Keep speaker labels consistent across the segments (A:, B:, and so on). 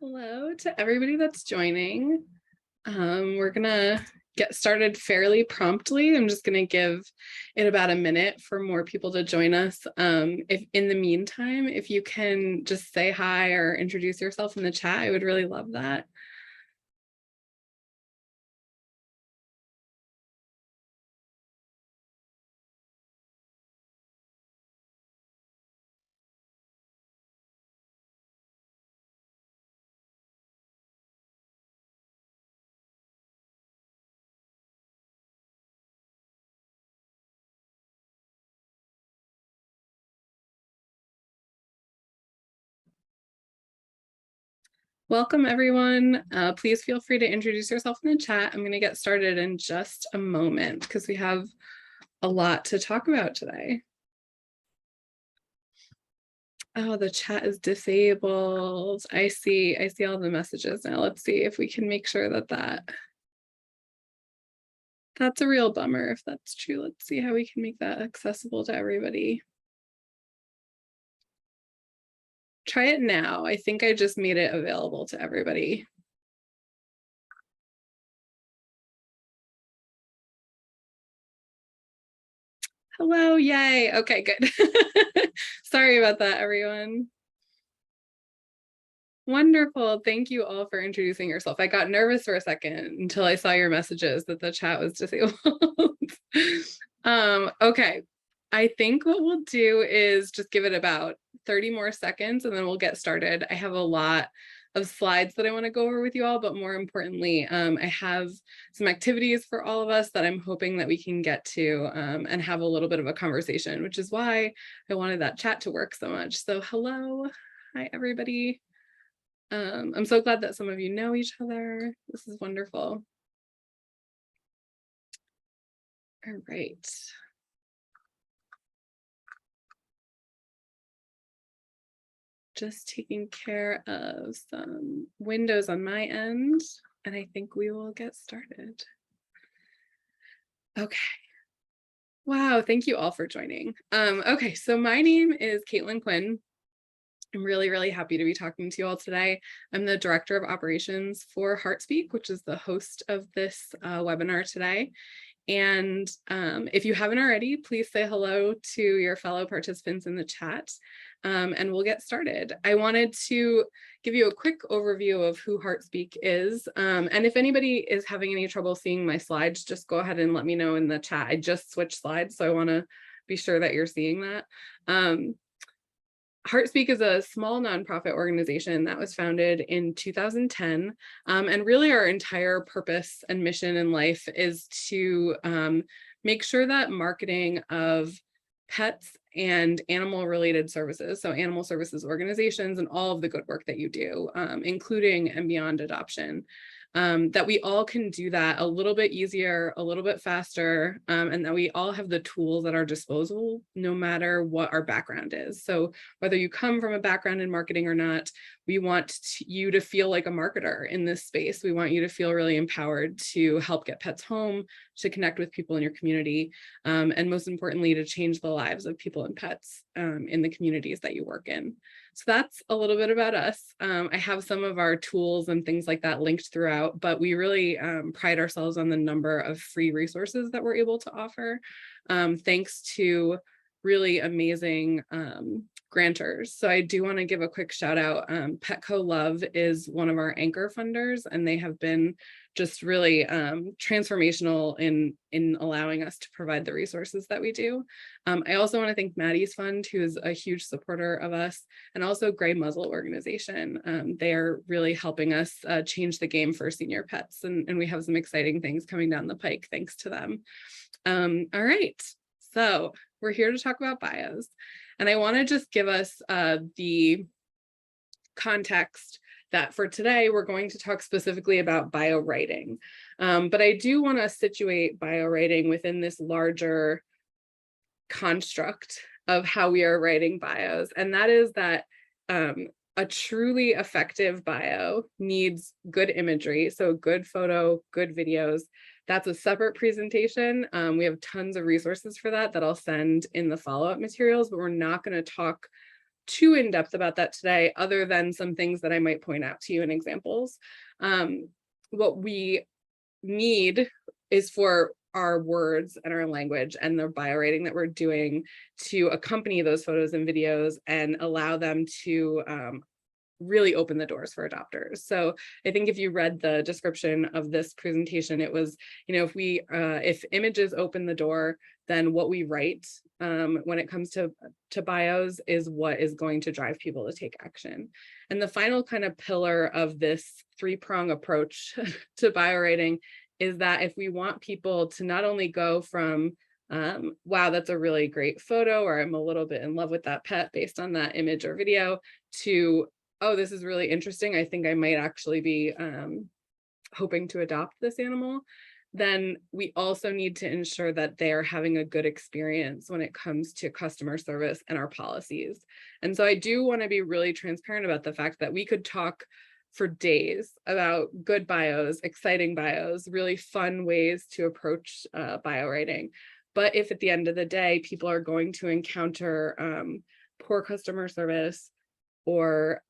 A: Hello to everybody that's joining. We're gonna get started fairly promptly. I'm just gonna give it about a minute for more people to join us. If in the meantime, if you can just say hi or introduce yourself in the chat, I would really love that. Welcome, everyone. Please feel free to introduce yourself in the chat. I'm going to get started in just a moment because we have a lot to talk about today. Oh, the chat is disabled. I see all the messages now. Let's see if we can make sure that's a real bummer if that's true. Let's see how we can make that accessible to everybody. Try it now. I think I just made it available to everybody. Hello, yay. Okay, good. Sorry about that, everyone. Wonderful. Thank you all for introducing yourself. I got nervous for a second until I saw your messages that the chat was disabled. Okay. I think what we'll do is just give it about 30 more seconds and then we'll get started. I have a lot of slides that I want to go over with you all, but more importantly, I have some activities for all of us that I'm hoping that we can get to and have a little bit of a conversation, which is why I wanted that chat to work so much. So hello, hi everybody. I'm so glad that some of you know each other. This is wonderful. All right. Just taking care of some windows on my end, and I think we will get started. Okay. Wow, thank you all for joining. Okay, so my name is Caitlin Quinn. I'm really, really happy to be talking to you all today. I'm the Director of Operations for HeartSpeak, which is the host of this webinar today. And if you haven't already, please say hello to your fellow participants in the chat, and we'll get started. I wanted to give you a quick overview of who HeartSpeak is. And if anybody is having any trouble seeing my slides, just go ahead and let me know in the chat. I just switched slides, so I want to be sure that you're seeing that. HeartSpeak is a small nonprofit organization that was founded in 2010. And really our entire purpose and mission in life is to make sure that marketing of pets and animal related services, so animal services organizations and all of the good work that you do, including and beyond adoption, that we all can do that a little bit easier, a little bit faster, and that we all have the tools at our disposal, no matter what our background is. So whether you come from a background in marketing or not, we want you to feel like a marketer in this space. We want you to feel really empowered to help get pets home, to connect with people in your community, and most importantly, to change the lives of people and pets in the communities that you work in. So that's a little bit about us. I have some of our tools and things like that linked throughout, but we really pride ourselves on the number of free resources that we're able to offer, thanks to really amazing grantors. So I do want to give a quick shout out. Petco Love is one of our anchor funders, and they have been just really transformational in allowing us to provide the resources that we do. I also want to thank Maddie's Fund, who is a huge supporter of us, and also Gray Muzzle Organization. They are really helping us change the game for senior pets, and we have some exciting things coming down the pike thanks to them. All right, so we're here to talk about bios, and I want to just give us the context that for today, we're going to talk specifically about bio writing. But I do want to situate bio writing within this larger construct of how we are writing bios. And that is that a truly effective bio needs good imagery. So good photo, good videos. That's a separate presentation. We have tons of resources for that I'll send in the follow-up materials, but we're not going to talk too in depth about that today, other than some things that I might point out to you in examples. What we need is for our words and our language and the bio writing that we're doing to accompany those photos and videos and allow them to really open the doors for adopters. So I think if you read the description of this presentation, it was, if images open the door, then what we write when it comes to bios is what is going to drive people to take action. And the final kind of pillar of this three-prong approach to bio writing is that if we want people to not only go from wow, that's a really great photo, or I'm a little bit in love with that pet based on that image or video, to, oh, this is really interesting, I think I might actually be hoping to adopt this animal, then we also need to ensure that they're having a good experience when it comes to customer service and our policies. And so I do want to be really transparent about the fact that we could talk for days about good bios, exciting bios, really fun ways to approach bio writing. But if at the end of the day, people are going to encounter poor customer service or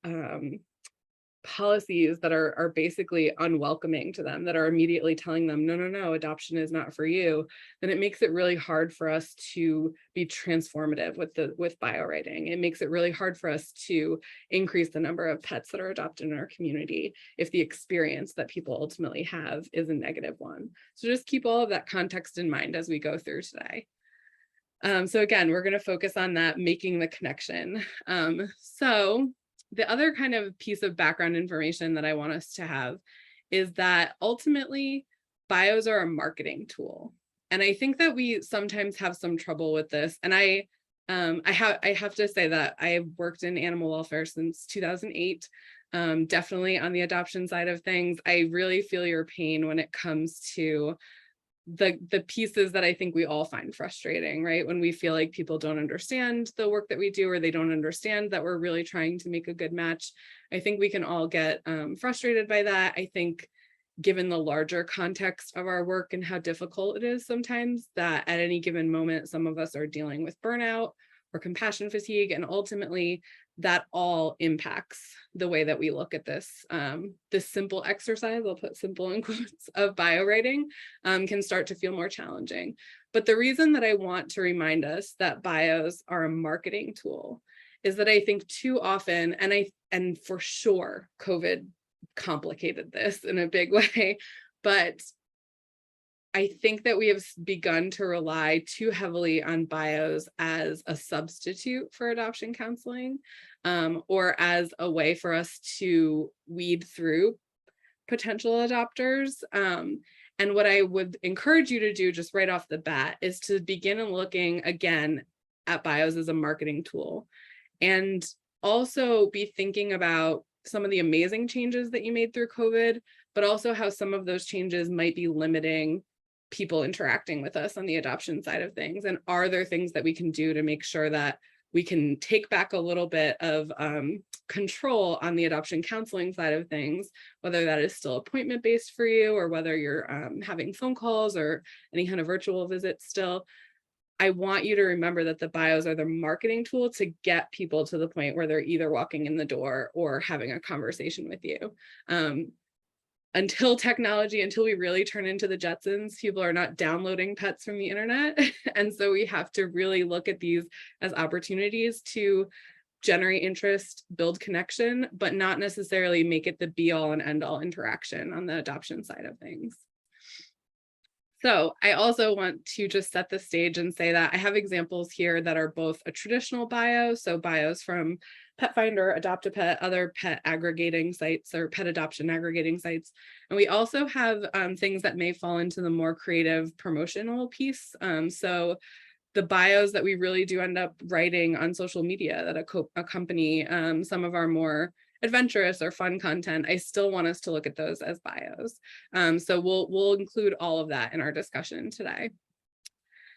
A: policies that are basically unwelcoming to them, that are immediately telling them, no, adoption is not for you, then it makes it really hard for us to be transformative with bio writing. It makes it really hard for us to increase the number of pets that are adopted in our community if the experience that people ultimately have is a negative one. So just keep all of that context in mind as we go through today. So again, we're going to focus on that, making the connection. So the other kind of piece of background information that I want us to have is that ultimately bios are a marketing tool. And I think that we sometimes have some trouble with this. And I have to say that I've worked in animal welfare since 2008, definitely on the adoption side of things. I really feel your pain when it comes to the pieces that I think we all find frustrating, right? When we feel like people don't understand the work that we do, or they don't understand that we're really trying to make a good match. I think we can all get frustrated by that. I think given the larger context of our work and how difficult it is sometimes, that at any given moment, some of us are dealing with burnout or compassion fatigue, and ultimately that all impacts the way that we look at this. This simple exercise, I'll put simple in quotes, of bio writing can start to feel more challenging. But the reason that I want to remind us that bios are a marketing tool is that I think too often, and for sure, COVID complicated this in a big way, but I think that we have begun to rely too heavily on bios as a substitute for adoption counseling, or as a way for us to weed through potential adopters. And what I would encourage you to do just right off the bat is to begin looking again at bios as a marketing tool, and also be thinking about some of the amazing changes that you made through COVID, but also how some of those changes might be limiting people interacting with us on the adoption side of things. And are there things that we can do to make sure that we can take back a little bit of control on the adoption counseling side of things, whether that is still appointment-based for you, or whether you're having phone calls or any kind of virtual visits still. I want you to remember that the bios are the marketing tool to get people to the point where they're either walking in the door or having a conversation with you. Until we really turn into the Jetsons, people are not downloading pets from the internet. And so we have to really look at these as opportunities to generate interest, build connection, but not necessarily make it the be all and end all interaction on the adoption side of things. So I also want to just set the stage and say that I have examples here that are both a traditional bio, so bios from Pet Finder, Adopt a Pet, other pet aggregating sites or pet adoption aggregating sites. And we also have things that may fall into the more creative promotional piece. So the bios that we really do end up writing on social media that accompany some of our more adventurous or fun content, I still want us to look at those as bios. So we'll include all of that in our discussion today.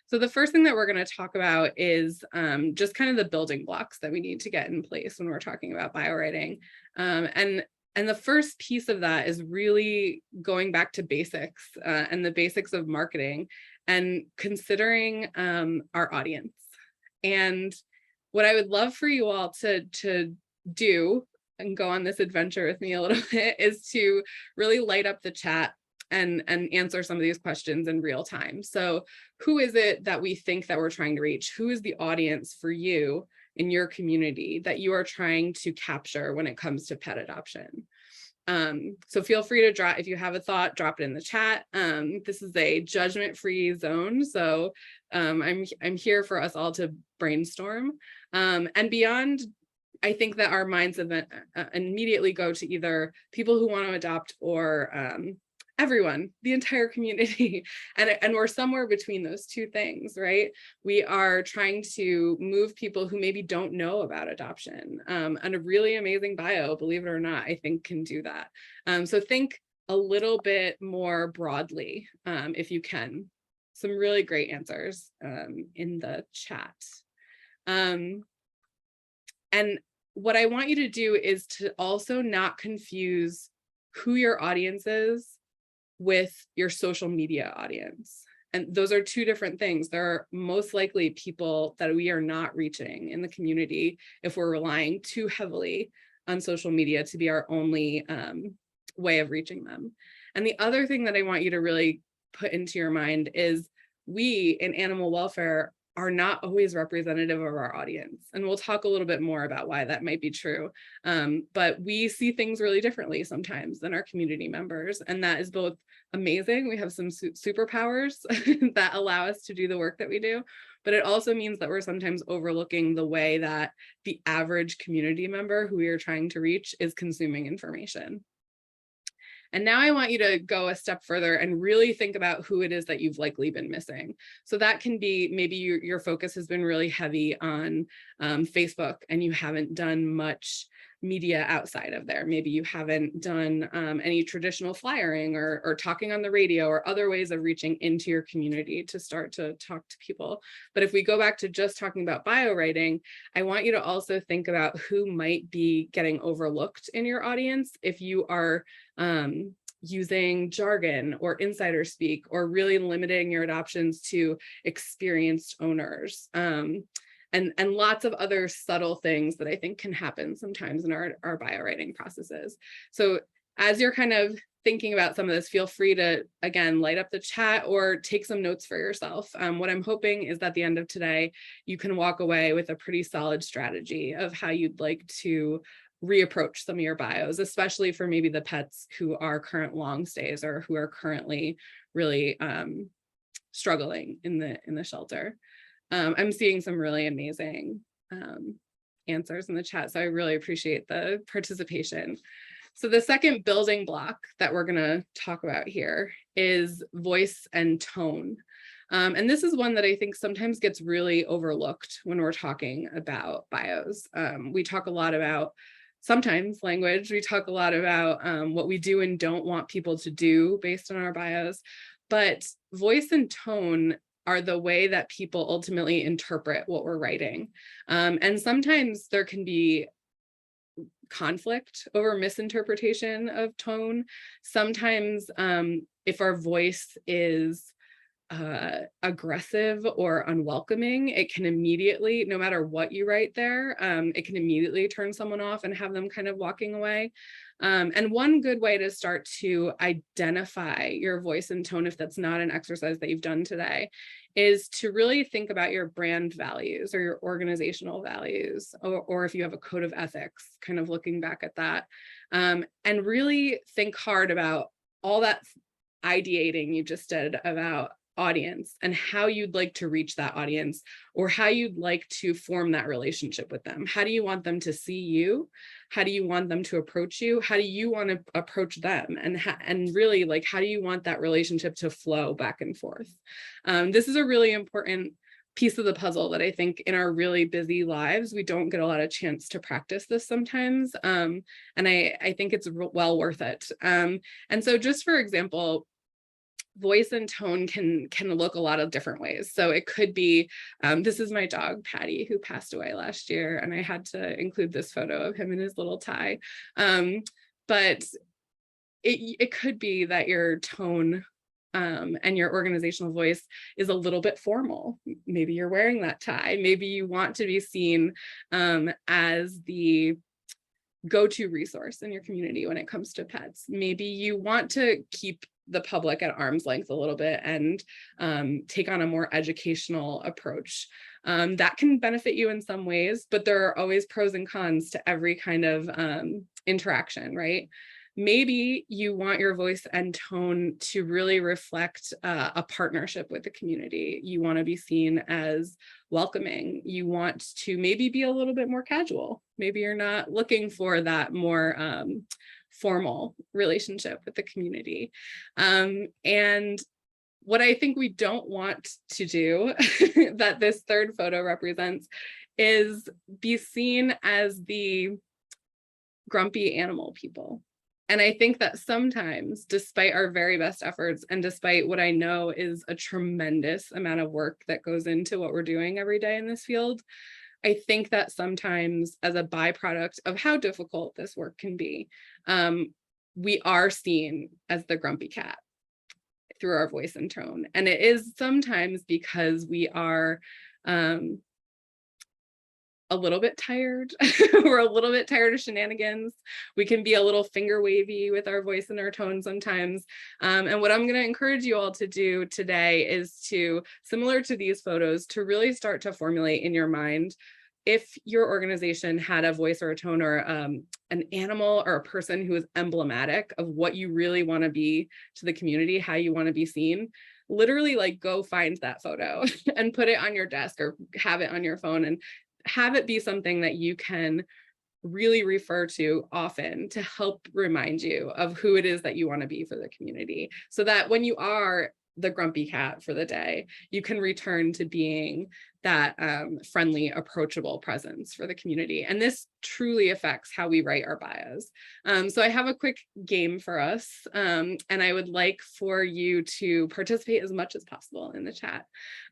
A: So the first thing that we're going to talk about is just kind of the building blocks that we need to get in place when we're talking about bio writing. And the first piece of that is really going back to basics and the basics of marketing, and considering our audience. And what I would love for you all to do and go on this adventure with me a little bit is to really light up the chat and answer some of these questions in real time. So who is it that we think that we're trying to reach? Who is the audience for you in your community that you are trying to capture when it comes to pet adoption? So feel free to drop, if you have a thought, drop it in the chat. This is a judgment-free zone. So I'm here for us all to brainstorm. And beyond, I think that our minds immediately go to either people who want to adopt or everyone, the entire community. And we're somewhere between those two things, right? We are trying to move people who maybe don't know about adoption. And a really amazing bio, believe it or not, I think can do that. So think a little bit more broadly, if you can. Some really great answers in the chat. And what I want you to do is to also not confuse who your audience is with your social media audience. And those are two different things. There are most likely people that we are not reaching in the community if we're relying too heavily on social media to be our only way of reaching them. And the other thing that I want you to really put into your mind is we in animal welfare are not always representative of our audience. And we'll talk a little bit more about why that might be true. But we see things really differently sometimes than our community members. And that is both amazing. We have some superpowers that allow us to do the work that we do. But it also means that we're sometimes overlooking the way that the average community member who we are trying to reach is consuming information. And now I want you to go a step further and really think about who it is that you've likely been missing. So that can be maybe your focus has been really heavy on Facebook and you haven't done much media outside of there. Maybe you haven't done any traditional flyering or talking on the radio or other ways of reaching into your community to start to talk to people. But if we go back to just talking about bio writing, I want you to also think about who might be getting overlooked in your audience if you are using jargon or insider speak or really limiting your adoptions to experienced owners. And lots of other subtle things that I think can happen sometimes in our bio writing processes. So as you're kind of thinking about some of this, feel free to, again, light up the chat or take some notes for yourself. What I'm hoping is that at the end of today, you can walk away with a pretty solid strategy of how you'd like to reapproach some of your bios, especially for maybe the pets who are current long stays or who are currently really struggling in the shelter. I'm seeing some really amazing answers in the chat, so I really appreciate the participation. So the second building block that we're going to talk about here is voice and tone. And this is one that I think sometimes gets really overlooked when we're talking about bios. We talk a lot about sometimes language. We talk a lot about what we do and don't want people to do based on our bios, but voice and tone are the way that people ultimately interpret what we're writing. And sometimes there can be conflict over misinterpretation of tone. Sometimes if our voice is aggressive or unwelcoming, it can immediately, no matter what you write there, it can immediately turn someone off and have them kind of walking away. And one good way to start to identify your voice and tone, if that's not an exercise that you've done today, is to really think about your brand values or your organizational values, or if you have a code of ethics, kind of looking back at that, and really think hard about all that ideating you just did about audience and how you'd like to reach that audience, or how you'd like to form that relationship with them. How do you want them to see you? How do you want them to approach you? How do you want to approach them? And really, like, how do you want that relationship to flow back and forth? This is a really important piece of the puzzle that I think in our really busy lives, we don't get a lot of chance to practice this sometimes. And I think it's well worth it. And so just for example, voice and tone can look a lot of different ways. So it could be, this is my dog, Patty, who passed away last year, and I had to include this photo of him in his little tie. But it could be that your tone and your organizational voice is a little bit formal. Maybe you're wearing that tie. Maybe you want to be seen as the go-to resource in your community when it comes to pets. Maybe you want to keep the public at arm's length a little bit and take on a more educational approach. That can benefit you in some ways, but there are always pros and cons to every kind of interaction, right? Maybe you want your voice and tone to really reflect a partnership with the community. You want to be seen as welcoming. You want to maybe be a little bit more casual. Maybe you're not looking for that more formal relationship with the community. And what I think we don't want to do that this third photo represents is be seen as the grumpy animal people. And I think that sometimes, despite our very best efforts and despite what I know is a tremendous amount of work that goes into what we're doing every day in this field, I think that sometimes as a byproduct of how difficult this work can be, we are seen as the grumpy cat through our voice and tone. And it is sometimes because we are a little bit tired. We're a little bit tired of shenanigans. We can be a little finger wavy with our voice and our tone sometimes. And what I'm going to encourage you all to do today is to, similar to these photos, to really start to formulate in your mind, if your organization had a voice or a tone or an animal or a person who is emblematic of what you really want to be to the community, how you want to be seen, literally like go find that photo and put it on your desk or have it on your phone and have it be something that you can really refer to often to help remind you of who it is that you want to be for the community, so that when you are the grumpy cat for the day, you can return to being that friendly, approachable presence for the community. And this truly affects how we write our bios. So I have a quick game for us, and I would like for you to participate as much as possible in the chat.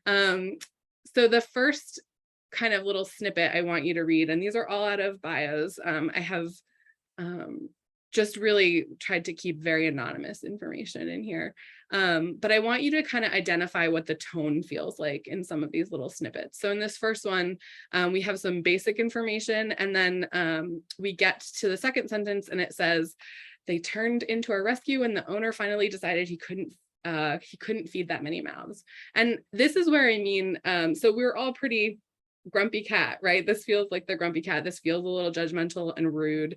A: So the first kind of little snippet I want you to read, and these are all out of bios. I have just really tried to keep very anonymous information in here. But I want you to kind of identify what the tone feels like in some of these little snippets. So in this first one, we have some basic information, and then we get to the second sentence and it says, they turned into a rescue when the owner finally decided he couldn't feed that many mouths. And this is where I mean, so we're all pretty grumpy cat, right? This feels like the grumpy cat. This feels a little judgmental and rude.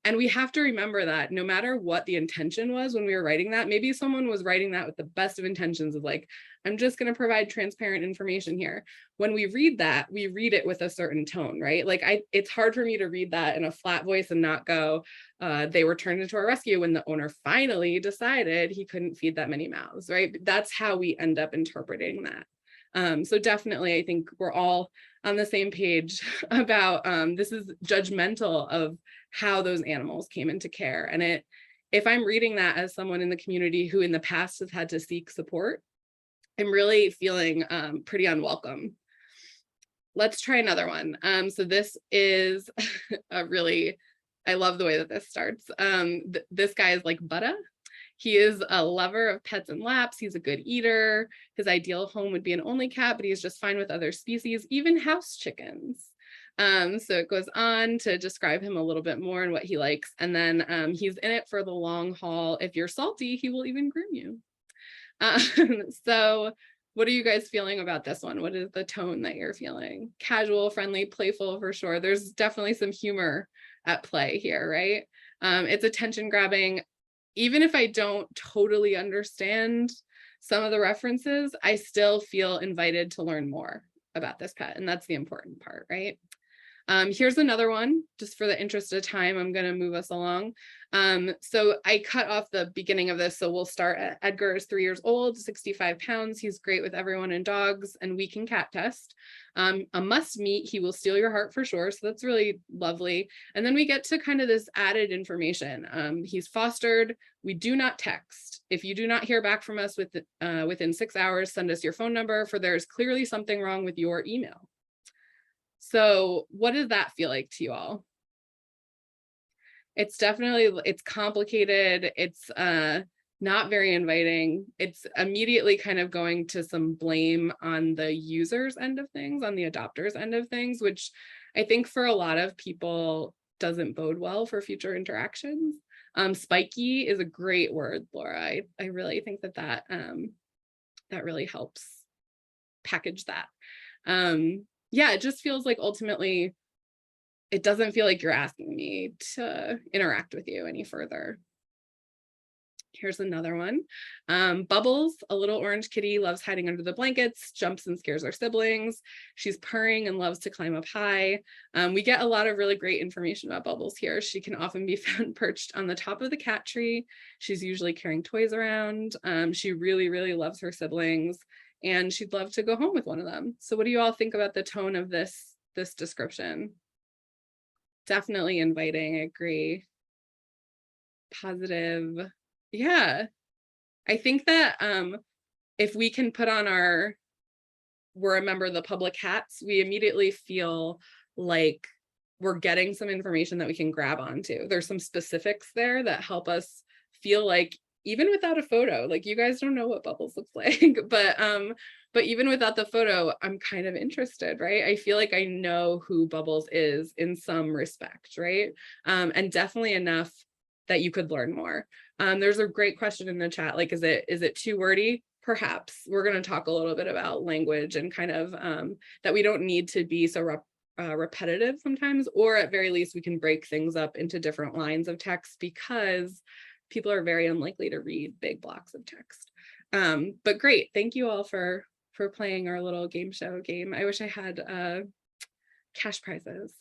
A: And we have to remember that no matter what the intention was when we were writing that, maybe someone was writing that with the best of intentions of like, I'm just going to provide transparent information here. When we read that, we read it with a certain tone, right? Like it's hard for me to read that in a flat voice and not go, they were turned into a rescue when the owner finally decided he couldn't feed that many mouths, right? That's how we end up interpreting that. So definitely, I think we're all on the same page about this is judgmental of how those animals came into care. And if I'm reading that as someone in the community who in the past has had to seek support, I'm really feeling pretty unwelcome. Let's try another one. So this is a really, I love the way that this starts. This guy is like Buddha. He is a lover of pets and laps. He's a good eater. His ideal home would be an only cat, but he's just fine with other species, even house chickens. So it goes on to describe him a little bit more and what he likes. And then he's in it for the long haul. If you're salty, he will even groom you. So what are you guys feeling about this one? What is the tone that you're feeling? Casual, friendly, playful for sure. There's definitely some humor at play here, right? It's attention grabbing. Even if I don't totally understand some of the references, I still feel invited to learn more about this pet. And that's the important part, right? Here's another one, just for the interest of time, I'm going to move us along. So I cut off the beginning of this. So we'll start at Edgar is 3 years old, 65 pounds. He's great with everyone and dogs, and we can cat test. A must meet, he will steal your heart for sure. So that's really lovely. And then we get to kind of this added information. He's fostered. We do not text. If you do not hear back from us within 6 hours, send us your phone number, for there is clearly something wrong with your email. So what does that feel like to you all? It's definitely, it's complicated. It's not very inviting. It's immediately kind of going to some blame on the user's end of things, on the adopter's end of things, which I think for a lot of people doesn't bode well for future interactions. Spiky is a great word, Laura. I really think that that really helps package that. Yeah, it just feels like ultimately, it doesn't feel like you're asking me to interact with you any further. Here's another one. Bubbles, a little orange kitty, loves hiding under the blankets, jumps and scares her siblings. She's purring and loves to climb up high. We get a lot of really great information about Bubbles here. She can often be found perched on the top of the cat tree. She's usually carrying toys around. She really, really loves her siblings, and she'd love to go home with one of them. So what do you all think about the tone of this description? Definitely inviting, I agree. Positive. Yeah, I think that if we can put on we're a member of the public hats, we immediately feel like we're getting some information that we can grab onto. There's some specifics there that help us feel like, even without a photo, like you guys don't know what Bubbles looks like, but even without the photo, I'm kind of interested, right? I feel like I know who Bubbles is in some respect, right? And definitely enough that you could learn more. There's a great question in the chat, like, is it too wordy? Perhaps. We're going to talk a little bit about language and kind of that we don't need to be so repetitive sometimes, or at very least we can break things up into different lines of text, because people are very unlikely to read big blocks of text. But great, thank you all for playing our little game show game. I wish I had cash prizes.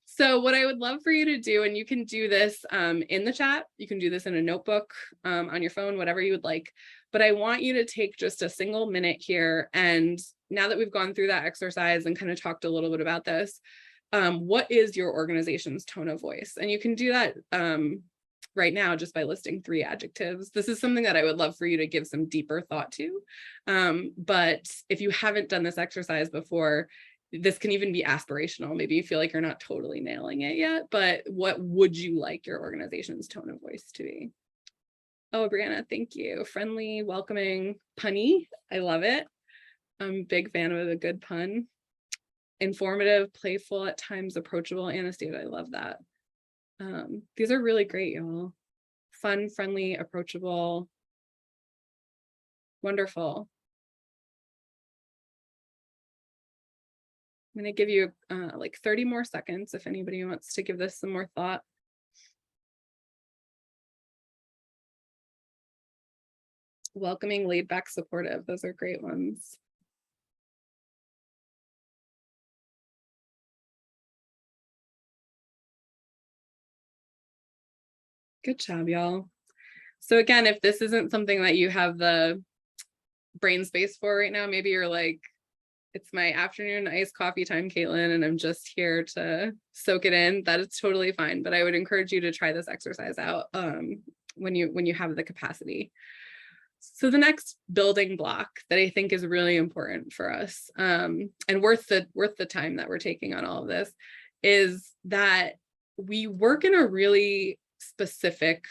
A: So what I would love for you to do, and you can do this in the chat, you can do this in a notebook, on your phone, whatever you would like, but I want you to take just a single minute here. And now that we've gone through that exercise and kind of talked a little bit about this, what is your organization's tone of voice? And you can do that right now just by listing 3 adjectives. This is something that I would love for you to give some deeper thought to. But if you haven't done this exercise before, this can even be aspirational. Maybe you feel like you're not totally nailing it yet, but what would you like your organization's tone of voice to be? Oh, Brianna, thank you. Friendly, welcoming, punny. I love it. I'm a big fan of a good pun. Informative, playful, at times approachable. Anastasia, I love that. These are really great, y'all. Fun, friendly, approachable. Wonderful. I'm going to give you like 30 more seconds if anybody wants to give this some more thought. Welcoming, laid back, supportive. Those are great ones. Good job, y'all. So again, if this isn't something that you have the brain space for right now, maybe you're like, it's my afternoon iced coffee time, Caitlin, and I'm just here to soak it in. That is totally fine. But I would encourage you to try this exercise out when you have the capacity. So the next building block that I think is really important for us and worth the time that we're taking on all of this is that we work in a really specific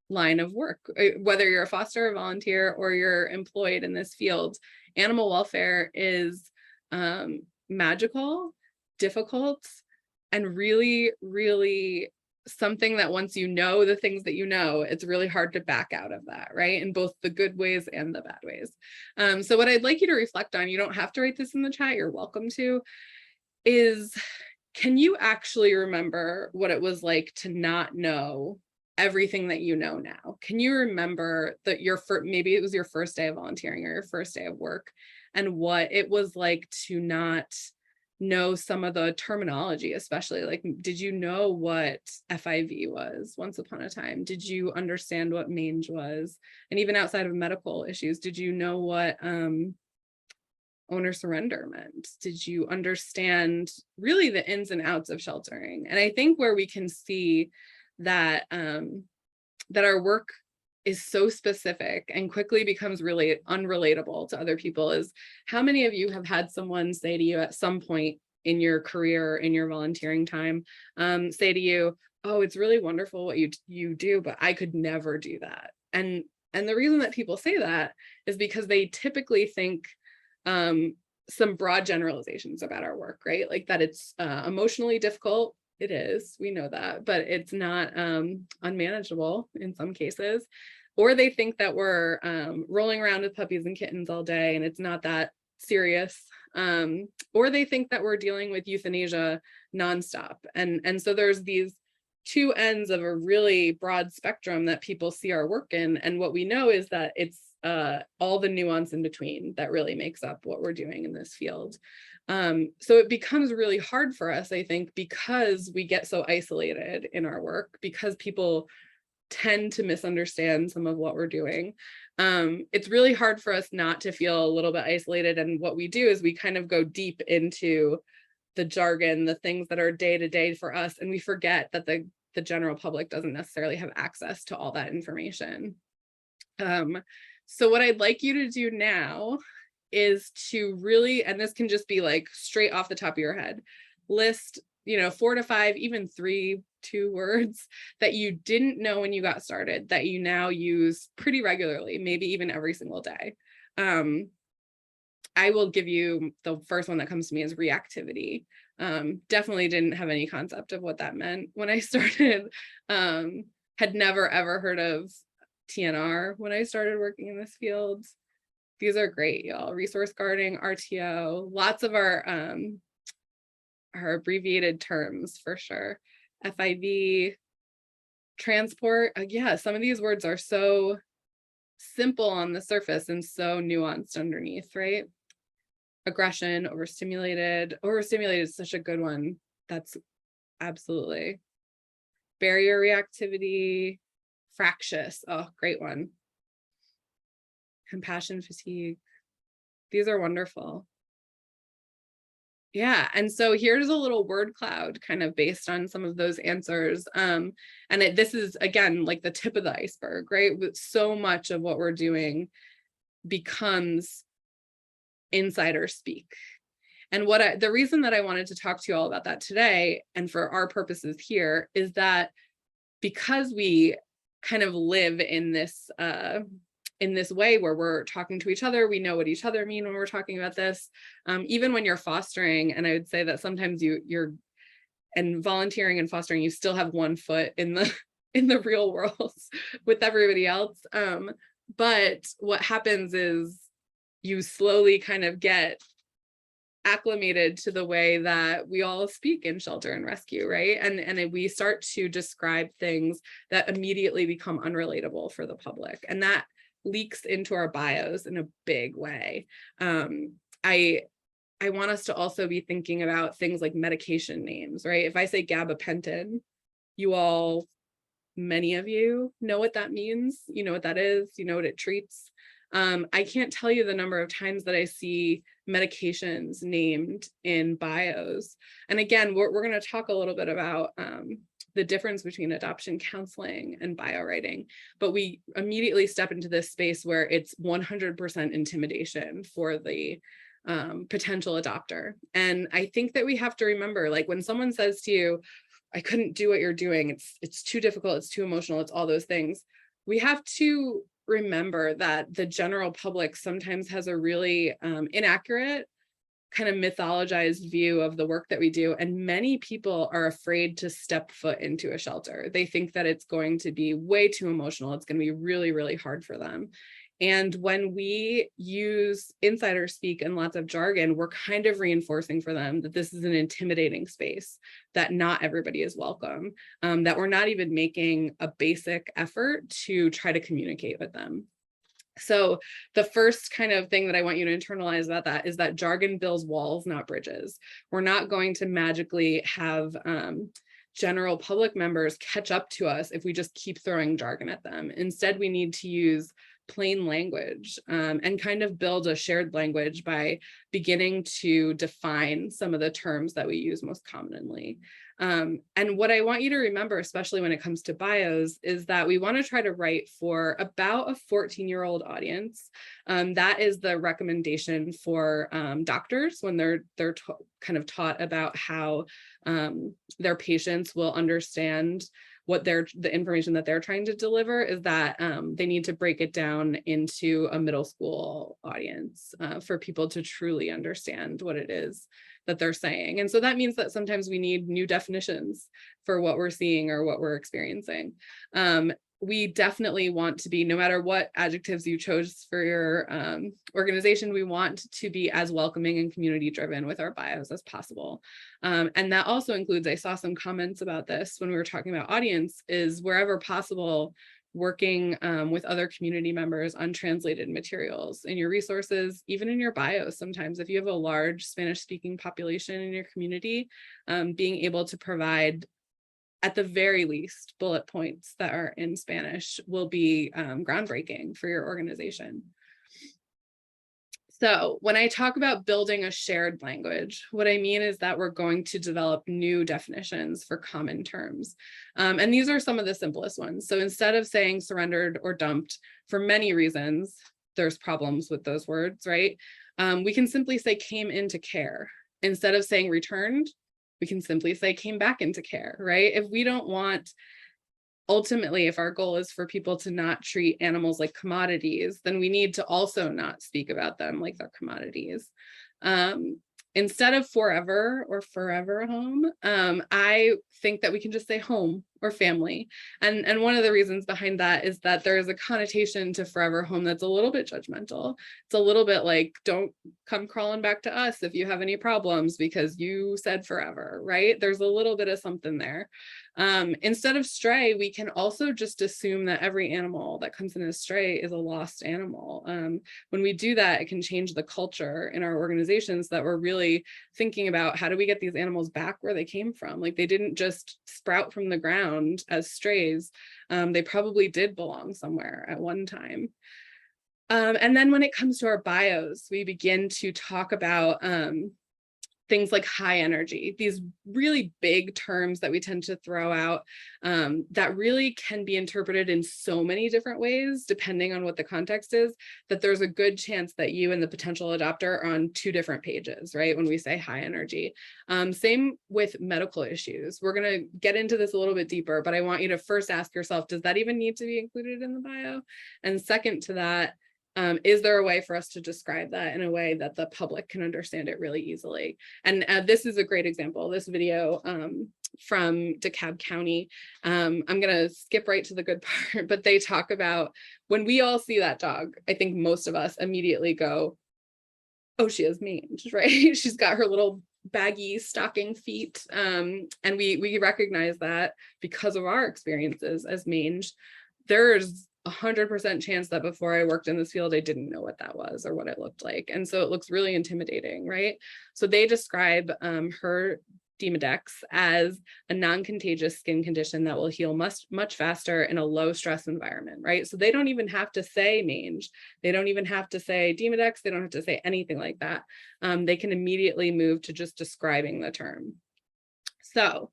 A: line of work. Whether you're a foster or volunteer or you're employed in this field, animal welfare is magical, difficult, and really, really something that once you know the things that you know, it's really hard to back out of that, right? In both the good ways and the bad ways. So what I'd like you to reflect on, you don't have to write this in the chat, you're welcome to, is can you actually remember what it was like to not know everything that you know now? Can you remember that maybe it was your first day of volunteering or your first day of work, and what it was like to not know some of the terminology, especially like, did you know what FIV was once upon a time? Did you understand what mange was? And even outside of medical issues, did you know what owner surrender meant? Did you understand really the ins and outs of sheltering? And I think where we can see that that our work is so specific and quickly becomes really unrelatable to other people is how many of you have had someone say to you at some point in your career, in your volunteering time, say to you, oh, it's really wonderful what you do, but I could never do that. And the reason that people say that is because they typically think some broad generalizations about our work, right? Like that it's emotionally difficult. It is, we know that, but it's not unmanageable in some cases. Or they think that we're rolling around with puppies and kittens all day and it's not that serious. Or they think that we're dealing with euthanasia nonstop. And so there's these two ends of a really broad spectrum that people see our work in. And what we know is that it's all the nuance in between that really makes up what we're doing in this field. So it becomes really hard for us, I think, because we get so isolated in our work, because people tend to misunderstand some of what we're doing. It's really hard for us not to feel a little bit isolated. And what we do is we kind of go deep into the jargon, the things that are day to day for us, and we forget that the general public doesn't necessarily have access to all that information. So what I'd like you to do now is to really, and this can just be like straight off the top of your head, list, 4 to 5, even 3, 2 words that you didn't know when you got started that you now use pretty regularly, maybe even every single day. I will give you the first one that comes to me is reactivity. Definitely didn't have any concept of what that meant when I started. Had never ever heard of TNR when I started working in this field. These are great, y'all. Resource guarding, RTO, lots of our abbreviated terms for sure. FIV, transport. Yeah, some of these words are so simple on the surface and so nuanced underneath, right? Aggression, overstimulated. Overstimulated is such a good one. That's absolutely. Barrier reactivity, fractious. Oh, great one. Compassion fatigue. These are wonderful. Yeah, and so here's a little word cloud kind of based on some of those answers. And this is, again, like the tip of the iceberg, right? So much of what we're doing becomes insider speak. And the reason that I wanted to talk to you all about that today, and for our purposes here, is that because we kind of live in this way where we're talking to each other, we know what each other mean when we're talking about this. Even when you're fostering, and I would say that sometimes you're and volunteering and fostering, you still have one foot in the real world with everybody else. But what happens is you slowly kind of get acclimated to the way that we all speak in shelter and rescue, right? And we start to describe things that immediately become unrelatable for the public. And that leaks into our bios in a big way. I want us to also be thinking about things like medication names, right? If I say gabapentin, many of you know what that means. You know what that is. You know what it treats. I can't tell you the number of times that I see medications named in bios. And again, we're going to talk a little bit about the difference between adoption counseling and bio writing, but we immediately step into this space where it's 100% intimidation for the potential adopter. And I think that we have to remember, like when someone says to you, I couldn't do what you're doing, it's too difficult, it's too emotional, it's all those things, we have to remember that the general public sometimes has a really inaccurate, kind of mythologized view of the work that we do. And many people are afraid to step foot into a shelter. They think that it's going to be way too emotional. It's going to be really, really hard for them. And when we use insider speak and lots of jargon, we're kind of reinforcing for them that this is an intimidating space, that not everybody is welcome, that we're not even making a basic effort to try to communicate with them. So the first kind of thing that I want you to internalize about that is that jargon builds walls, not bridges. We're not going to magically have general public members catch up to us if we just keep throwing jargon at them. Instead, we need to use plain language and kind of build a shared language by beginning to define some of the terms that we use most commonly. And what I want you to remember, especially when it comes to bios, is that we want to try to write for about a 14-year-old audience. That is the recommendation for doctors when they're kind of taught about how their patients will understand what the information that they're trying to deliver, is that they need to break it down into a middle school audience for people to truly understand what it is that they're saying. And so that means that sometimes we need new definitions for what we're seeing or what we're experiencing. We definitely want to be, no matter what adjectives you chose for your organization, we want to be as welcoming and community driven with our bios as possible. And that also includes, I saw some comments about this when we were talking about audience, is wherever possible, working with other community members on translated materials in your resources, even in your bios. Sometimes if you have a large Spanish speaking population in your community, being able to provide at the very least bullet points that are in Spanish will be groundbreaking for your organization. So when I talk about building a shared language, what I mean is that we're going to develop new definitions for common terms. And these are some of the simplest ones. So instead of saying surrendered or dumped, for many reasons, there's problems with those words, right? We can simply say came into care. Instead of saying returned, we can simply say came back into care, right? If we don't want, ultimately, if our goal is for people to not treat animals like commodities, then we need to also not speak about them like they're commodities. Instead of forever or forever home, I think that we can just say home or family. And one of the reasons behind that is that there is a connotation to forever home that's a little bit judgmental. It's a little bit like, don't come crawling back to us if you have any problems because you said forever, right? There's a little bit of something there. Instead of stray, we can also just assume that every animal that comes in as stray is a lost animal. When we do that, it can change the culture in our organizations that we're really thinking about, how do we get these animals back where they came from? Like, they didn't just sprout from the ground as strays. They probably did belong somewhere at one time. And then when it comes to our bios, we begin to talk about things like high energy, these really big terms that we tend to throw out that really can be interpreted in so many different ways, depending on what the context is, that there's a good chance that you and the potential adopter are on two different pages, right? When we say high energy. Same with medical issues. We're gonna get into this a little bit deeper, but I want you to first ask yourself, does that even need to be included in the bio? And second to that, is there a way for us to describe that in a way that the public can understand it really easily? And this is a great example, this video from DeKalb County. I'm gonna skip right to the good part, but they talk about when we all see that dog, I think most of us immediately go, oh, she has mange, right? She's got her little baggy stocking feet. And we recognize that because of our experiences as mange. There's 100% chance that before I worked in this field, I didn't know what that was or what it looked like. And so it looks really intimidating, right? So they describe her Demodex as a non-contagious skin condition that will heal much faster in a low stress environment, right? So they don't even have to say mange. They don't even have to say Demodex. They don't have to say anything like that. They can immediately move to just describing the term. So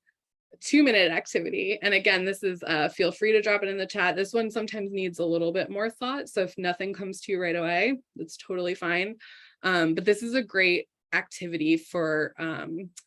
A: 2-minute activity. And again, this is feel free to drop it in the chat. This one sometimes needs a little bit more thought. So if nothing comes to you right away, that's totally fine. But this is a great activity for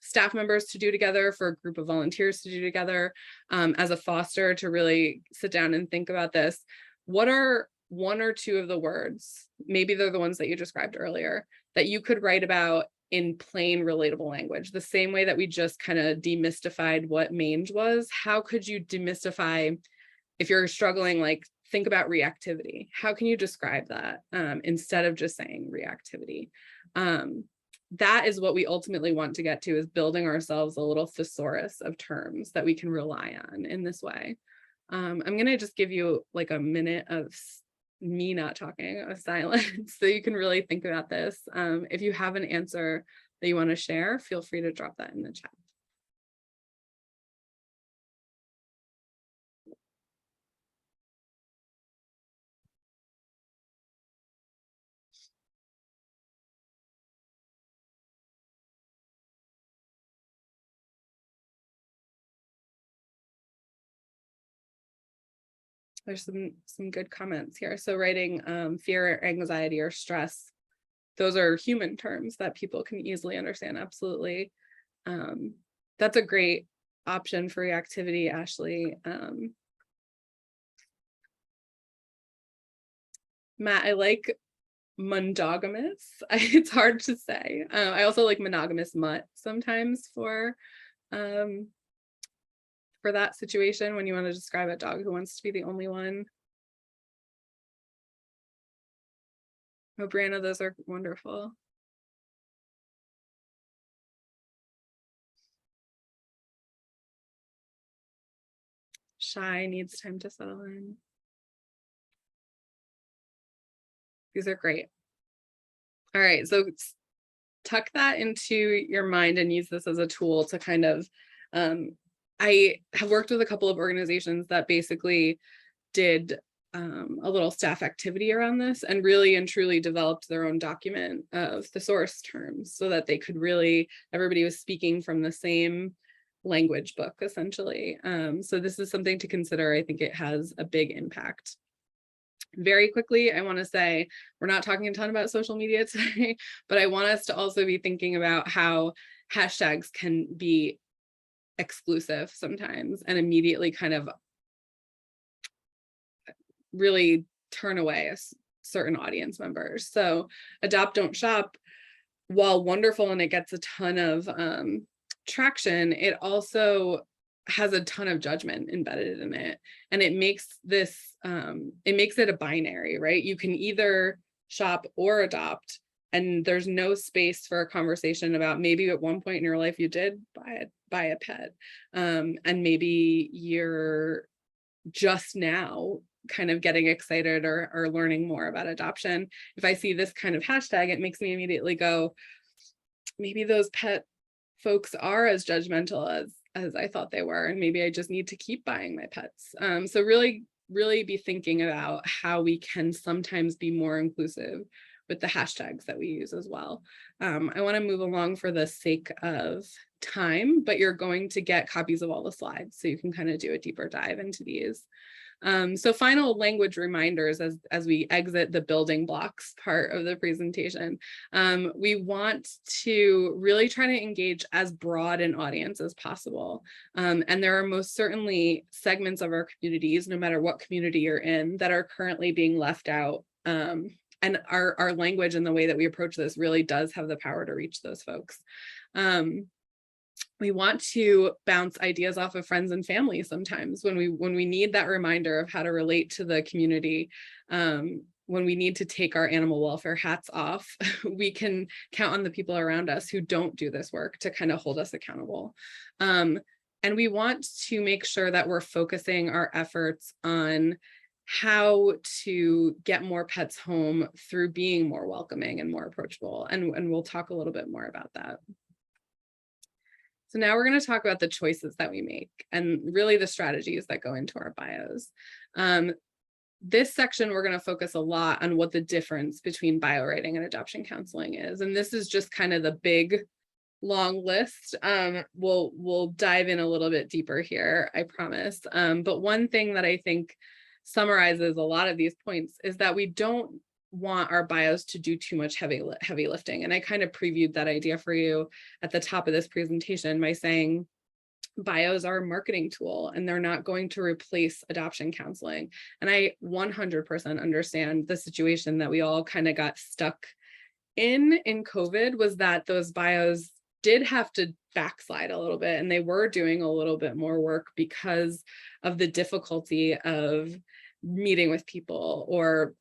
A: staff members to do together, for a group of volunteers to do together, as a foster to really sit down and think about this. What are one or two of the words, maybe they're the ones that you described earlier, that you could write about in plain, relatable language, the same way that we just kind of demystified what mange was? How could you demystify, if you're struggling, like think about reactivity? How can you describe that instead of just saying reactivity? That is what we ultimately want to get to, is building ourselves a little thesaurus of terms that we can rely on in this way. I'm going to just give you like a minute of me not talking, of silence, so you can really think about this. If you have an answer that you want to share, feel free to drop that in the chat. There's some good comments here. So writing fear, anxiety, or stress, those are human terms that people can easily understand. Absolutely. That's a great option for reactivity, Ashley. Matt, I like monogamous. It's hard to say. I also like monogamous mutt sometimes for that situation when you want to describe a dog who wants to be the only one. Oh, Brianna, those are wonderful. Shy, needs time to settle in. These are great. All right, so tuck that into your mind and use this as a tool to kind of, I have worked with a couple of organizations that basically did a little staff activity around this and really and truly developed their own document of thesaurus terms so that they could really, everybody was speaking from the same language book essentially. So this is something to consider. I think it has a big impact. Very quickly, I want to say we're not talking a ton about social media today, but I want us to also be thinking about how hashtags can be exclusive sometimes and immediately kind of really turn away certain audience members. So adopt, don't shop, while wonderful and it gets a ton of traction, it also has a ton of judgment embedded in it. And it makes this, it makes it a binary, right? You can either shop or adopt, and there's no space for a conversation about maybe at one point in your life you did buy a pet. And maybe you're just now kind of getting excited or learning more about adoption. If I see this kind of hashtag, it makes me immediately go, maybe those pet folks are as judgmental as I thought they were, and maybe I just need to keep buying my pets. So really be thinking about how we can sometimes be more inclusive with the hashtags that we use as well. I want to move along for the sake of time, but you're going to get copies of all the slides so you can kind of do a deeper dive into these. So final language reminders as we exit the building blocks part of the presentation. We want to really try to engage as broad an audience as possible. And there are most certainly segments of our communities, no matter what community you're in, that are currently being left out. And our language and the way that we approach this really does have the power to reach those folks. We want to bounce ideas off of friends and family sometimes when we need that reminder of how to relate to the community. When we need to take our animal welfare hats off, we can count on the people around us who don't do this work to kind of hold us accountable. And we want to make sure that we're focusing our efforts on how to get more pets home through being more welcoming and more approachable. And we'll talk a little bit more about that. So now we're going to talk about the choices that we make and really the strategies that go into our bios. This section, we're going to focus a lot on what the difference between bio writing and adoption counseling is. And this is just kind of the big, long list. We'll dive in a little bit deeper here, I promise. But one thing that I think summarizes a lot of these points is that we don't want our bios to do too much heavy lifting. And I kind of previewed that idea for you at the top of this presentation by saying bios are a marketing tool and they're not going to replace adoption counseling. And I 100% understand the situation that we all kind of got stuck in COVID, was that those bios did have to backslide a little bit and they were doing a little bit more work because of the difficulty of meeting with people, or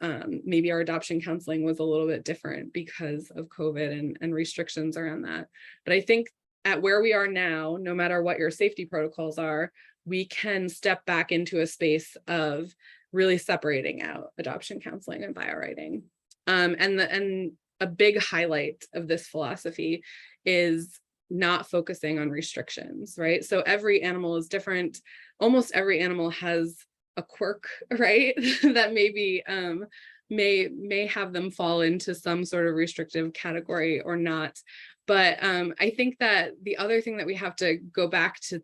A: maybe our adoption counseling was a little bit different because of COVID and restrictions around that. But I think at where we are now, no matter what your safety protocols are, we can step back into a space of really separating out adoption counseling and bio writing. And a big highlight of this philosophy is not focusing on restrictions, right? So every animal is different. Almost every animal has a quirk, right? that maybe may have them fall into some sort of restrictive category or not. But I think that the other thing that we have to go back to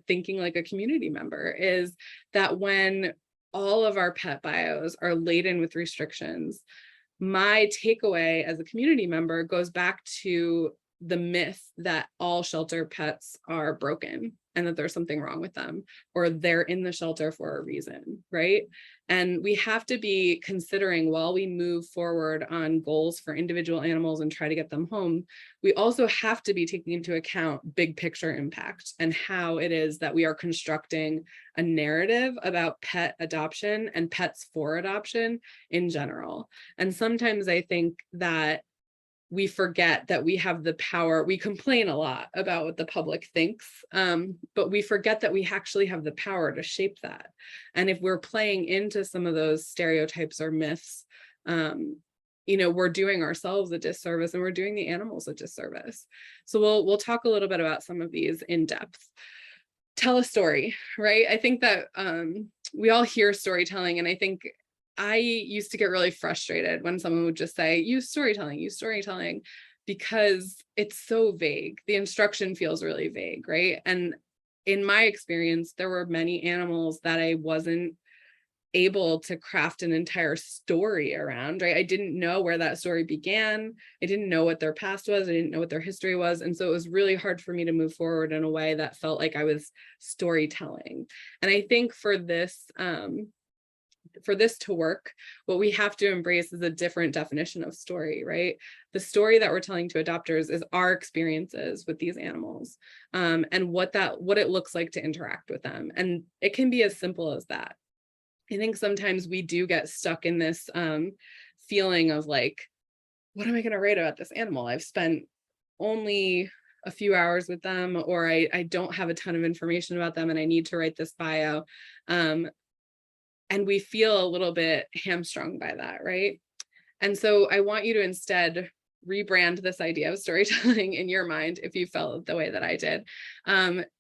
A: thinking like a community member is that when all of our pet bios are laden with restrictions, my takeaway as a community member goes back to the myth that all shelter pets are broken and that there's something wrong with them, or they're in the shelter for a reason, right? And we have to be considering, while we move forward on goals for individual animals and try to get them home, we also have to be taking into account big picture impact and how it is that we are constructing a narrative about pet adoption and pets for adoption in general. And sometimes I think that we forget that we have the power. We complain a lot about what the public thinks, but we forget that we actually have the power to shape that. And if we're playing into some of those stereotypes or myths, we're doing ourselves a disservice, and we're doing the animals a disservice. So we'll talk a little bit about some of these in depth. Tell a story, right? I think that we all hear storytelling, and I think I used to get really frustrated when someone would just say, use storytelling, because it's so vague. The instruction feels really vague, right? And in my experience, there were many animals that I wasn't able to craft an entire story around, right? I didn't know where that story began. I didn't know what their past was. I didn't know what their history was. And so it was really hard for me to move forward in a way that felt like I was storytelling. And I think for this to work, what we have to embrace is a different definition of story, right? The story that we're telling to adopters is our experiences with these animals, and what it looks like to interact with them. And it can be as simple as that. I think sometimes we do get stuck in this feeling of like, what am I going to write about this animal? I've spent only a few hours with them, or I don't have a ton of information about them, and I need to write this bio. And we feel a little bit hamstrung by that, right? And so I want you to instead rebrand this idea of storytelling in your mind, if you felt the way that I did,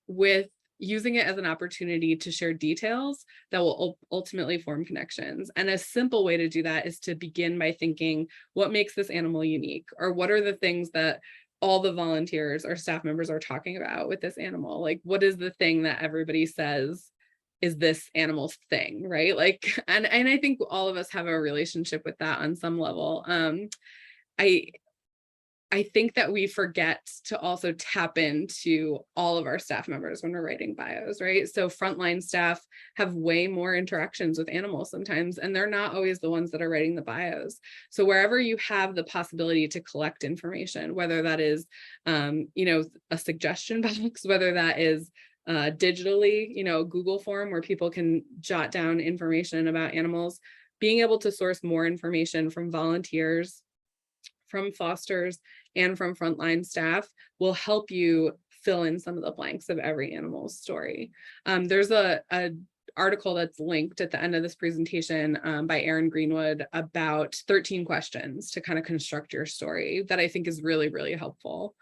A: with using it as an opportunity to share details that will ultimately form connections. And a simple way to do that is to begin by thinking, what makes this animal unique? Or what are the things that all the volunteers or staff members are talking about with this animal? Like, what is the thing that everybody says is this animal's thing, right? Like, and I think all of us have a relationship with that on some level. I think that we forget to also tap into all of our staff members when we're writing bios, right? So frontline staff have way more interactions with animals sometimes, and they're not always the ones that are writing the bios. So wherever you have the possibility to collect information, whether that is, a suggestion box, whether that is digitally, Google form where people can jot down information about animals, being able to source more information from volunteers, from fosters, and from frontline staff will help you fill in some of the blanks of every animal's story. There's a article that's linked at the end of this presentation by Erin Greenwood about 13 questions to kind of construct your story that I think is really, really helpful.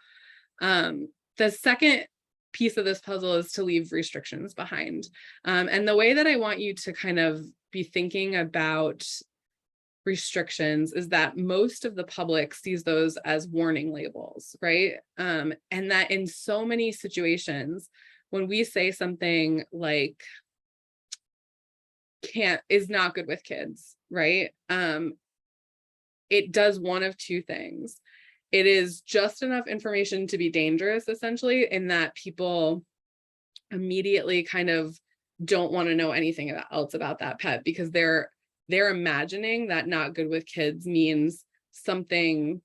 A: The second piece of this puzzle is to leave restrictions behind. And the way that I want you to kind of be thinking about restrictions is that most of the public sees those as warning labels, right? And that in so many situations, when we say something like is not good with kids, right? It does one of two things. It is just enough information to be dangerous, essentially, in that people immediately kind of don't want to know anything else about that pet because they're imagining that not good with kids means something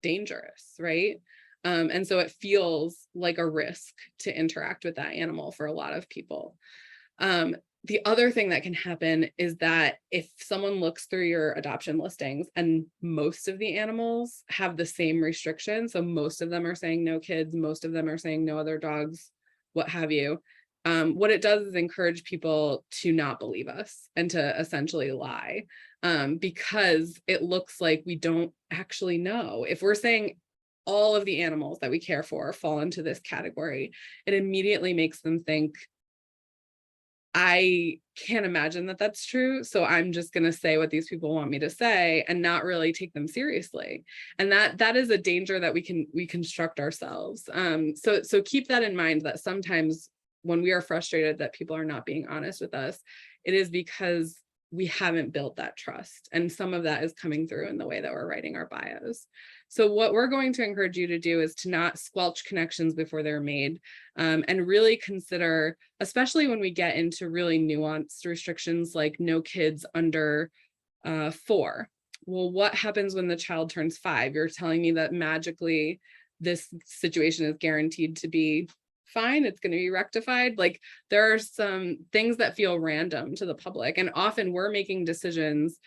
A: dangerous, right? And so it feels like a risk to interact with that animal for a lot of people. The other thing that can happen is that if someone looks through your adoption listings and most of the animals have the same restriction, so most of them are saying no kids, most of them are saying no other dogs, what have you, what it does is encourage people to not believe us and to essentially lie, because it looks like we don't actually know. If we're saying all of the animals that we care for fall into this category, it immediately makes them think, I can't imagine that that's true, so I'm just going to say what these people want me to say and not really take them seriously. And that is a danger that we construct ourselves. So keep that in mind, that sometimes when we are frustrated that people are not being honest with us, it is because we haven't built that trust. And some of that is coming through in the way that we're writing our bios. So what we're going to encourage you to do is to not squelch connections before they're made, and really consider, especially when we get into really nuanced restrictions like no kids under 4. Well, what happens when the child turns 5? You're telling me that magically this situation is guaranteed to be fine, it's going to be rectified. Like, there are some things that feel random to the public, and often we're making decisions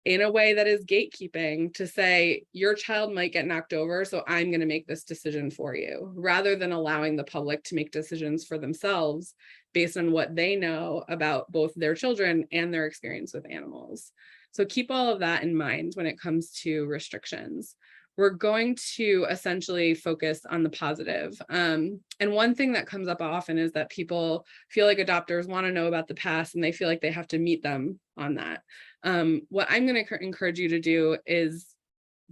A: in a way that is gatekeeping to say your child might get knocked over, so I'm going to make this decision for you, rather than allowing the public to make decisions for themselves based on what they know about both their children and their experience with animals. So keep all of that in mind when it comes to restrictions. We're going to essentially focus on the positive. And one thing that comes up often is that people feel like adopters want to know about the past and they feel like they have to meet them on that. What I'm going to encourage you to do is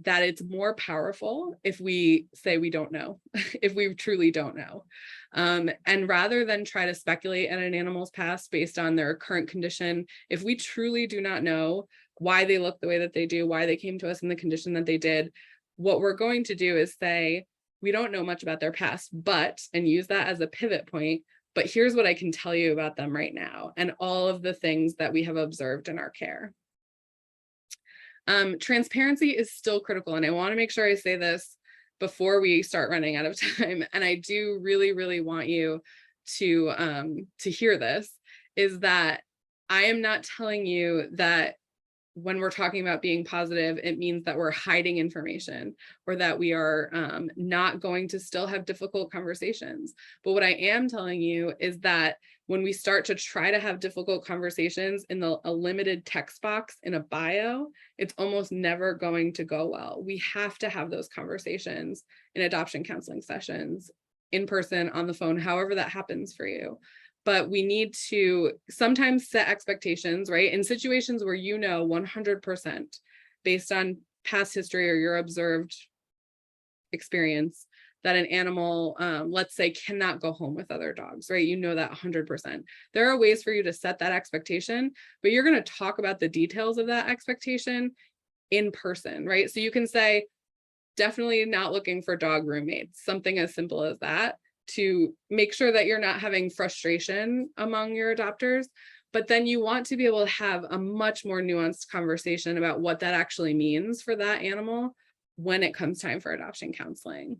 A: that it's more powerful if we say we don't know, if we truly don't know. And rather than try to speculate at an animal's past based on their current condition, if we truly do not know why they look the way that they do, why they came to us in the condition that they did, what we're going to do is say, we don't know much about their past, and use that as a pivot point, but here's what I can tell you about them right now and all of the things that we have observed in our care. Transparency is still critical, and I want to make sure I say this before we start running out of time. And I do really, really want you to hear this, is that I am not telling you that when we're talking about being positive, it means that we're hiding information or that we are not going to still have difficult conversations. But what I am telling you is that when we start to try to have difficult conversations in a limited text box in a bio, it's almost never going to go well. We have to have those conversations in adoption counseling sessions, in person, on the phone, however that happens for you. But we need to sometimes set expectations, right? In situations where you know 100% based on past history or your observed experience that an animal, let's say, cannot go home with other dogs, right? You know that 100%. There are ways for you to set that expectation, but you're going to talk about the details of that expectation in person, right? So you can say, definitely not looking for dog roommates, something as simple as that, to make sure that you're not having frustration among your adopters. But then you want to be able to have a much more nuanced conversation about what that actually means for that animal when it comes time for adoption counseling.